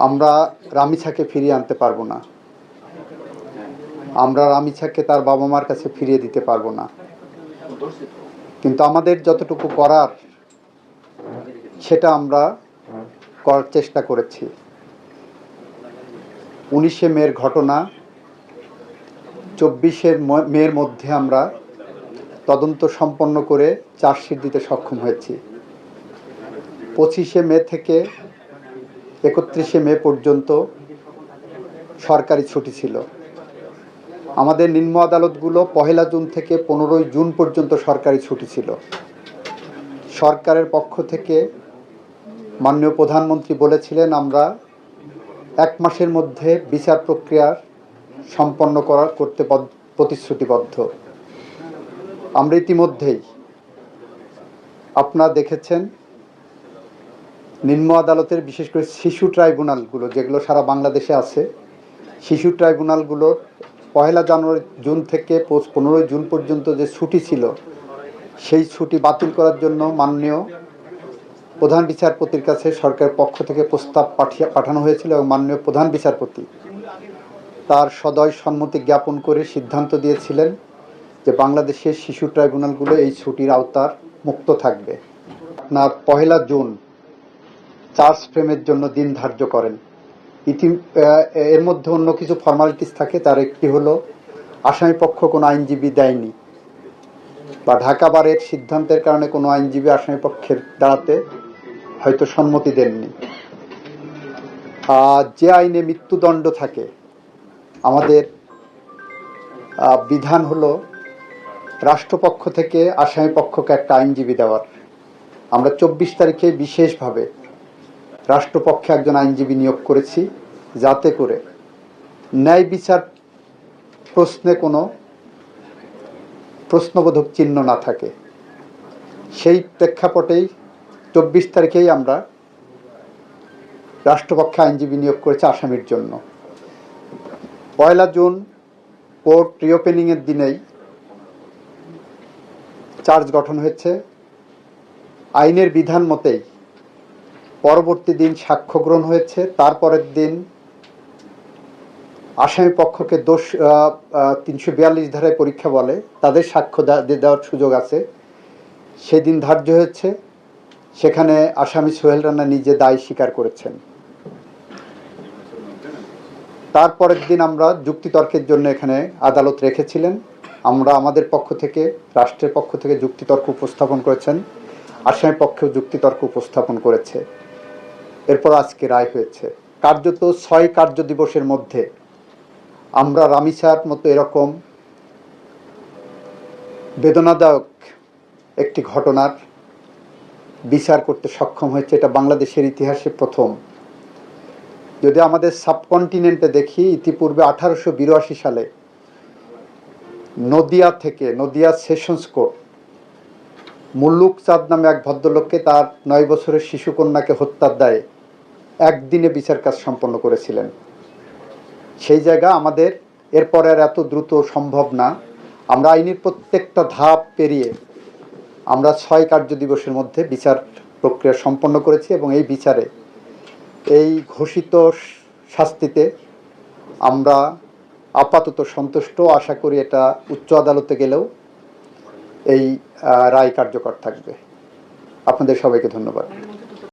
আমরা রামিছাকে ফিরিয়ে আনতে পারবো না, আমরা রামিছাকে তার বাবা মার কাছে ফিরিয়ে দিতে পারবো না, কিন্তু আমাদের যতটুকু করার সেটা আমরা করার চেষ্টা করেছি। 19শে মের ঘটনা 24শে মের মধ্যে আমরা তদন্ত সম্পন্ন করে চার্জশিট দিতে সক্ষম হয়েছি। 25শে মে থেকে 31শে মে পর্যন্ত সরকারি ছুটি ছিল। আমাদের নিম্ন আদালতগুলো 1 জুন থেকে 15 জুন পর্যন্ত সরকারি ছুটি ছিল। সরকারের পক্ষ থেকে মাননীয় প্রধানমন্ত্রী বলেছিলেন আমরা 1 মাসের মধ্যে বিচার প্রক্রিয়া সম্পন্ন করতে প্রতিশ্রুতিবদ্ধ। আমরা ইতিমধ্যেই আপনারা দেখেছেন নিম্ন আদালতের বিশেষ করে শিশু ট্রাইব্যুনালগুলো যেগুলো সারা বাংলাদেশে আছে, শিশু ট্রাইব্যুনালগুলোর 1 জুন থেকে 15 জুন পর্যন্ত যে ছুটি ছিল সেই ছুটি বাতিল করার জন্য মাননীয় প্রধান বিচারপতির কাছে সরকারের পক্ষ থেকে প্রস্তাব পাঠানো হয়েছিল এবং মাননীয় প্রধান বিচারপতি তার সদয় সম্মতি জ্ঞাপন করে সিদ্ধান্ত দিয়েছিলেন যে বাংলাদেশের শিশু ট্রাইব্যুনালগুলো এই ছুটির আওতার মুক্ত থাকবে। আপনার 1 জুন চার্জ ফ্রেমের জন্য দিন ধার্য করেন। এর মধ্যে অন্য কিছু ফর্মালিটিস থাকে, তার একটি হলো আসামি পক্ষ কোনো আইনজীবী দেয়নি বা ঢাকা বারের সিদ্ধান্তের কারণে কোনো আইনজীবী আসামি পক্ষের দাঁড়াতে হয়তো সম্মতি দেননি। যে আইনে মৃত্যুদণ্ড থাকে আমাদের বিধান হলো রাষ্ট্রপক্ষ থেকে আসামি পক্ষকে একটা আইনজীবী দেওয়ার। আমরা 24 তারিখে বিশেষভাবে রাষ্ট্রপক্ষে একজন আইনজীবী নিয়োগ করেছি যাতে করে ন্যায় বিচার প্রশ্নে কোনো প্রশ্নবোধক চিহ্ন না থাকে। সেই প্রেক্ষাপটেই 24 তারিখেই আমরা রাষ্ট্রপক্ষে আইনজীবী নিয়োগ করেছি আসামির জন্য। 1 জুন কোর্ট রিওপেনিংয়ের দিনেই চার্জ গঠন হয়েছে। আইনের বিধান মতেই পরবর্তী দিন সাক্ষ্য গ্রহণ হয়েছে। তারপরের দিন আসামি পক্ষকে 342 ধারায় পরীক্ষা বলে তাদের সাক্ষ্য দেওয়ার সুযোগ আছে, সেদিন ধার্য হয়েছে। সেখানে আসামি সোহেল রানা নিজে দায় স্বীকার করেছেন। তারপরের দিন আমরা যুক্তিতর্কের জন্য এখানে আদালত রেখেছিলেন। আমরা আমাদের পক্ষ থেকে রাষ্ট্রের পক্ষ থেকে যুক্তিতর্ক উপস্থাপন করেছেন, আসামি পক্ষেও যুক্তিতর্ক উপস্থাপন করেছে। এরপর আজকে রায় হয়েছে। কার্যত 6 কার্য দিবসের মধ্যে আমরা রামিছার মতো এরকম বেদনাদায়ক একটি ঘটনার বিচার করতে সক্ষম হয়েছে। এটা বাংলাদেশের ইতিহাসে প্রথম। যদি আমাদের সাবকন্টিনেন্টে দেখি, ইতিপূর্বে 1882 সালে নদিয়া সেশনস কোর্ট মুল্লুক চাঁদ নামে এক ভদ্রলোককে তার 9 বছরের শিশুকন্যাকে হত্যার দায়ে একদিনে বিচার কাজ সম্পন্ন করেছিলেন। সেই জায়গা আমাদের এরপরে আর এত দ্রুত সম্ভব না। আমরা আইনের প্রত্যেকটা ধাপ পেরিয়ে আমরা 6 কার্য দিবসের মধ্যে বিচার প্রক্রিয়া সম্পন্ন করেছি এবং এই বিচারে এই ঘোষিত শাস্তিতে আমরা আপাতত সন্তুষ্ট। আশা করি এটা উচ্চ আদালতে গেলেও এই রায় কার্যকর থাকবে। আপনাদের সবাইকে ধন্যবাদ।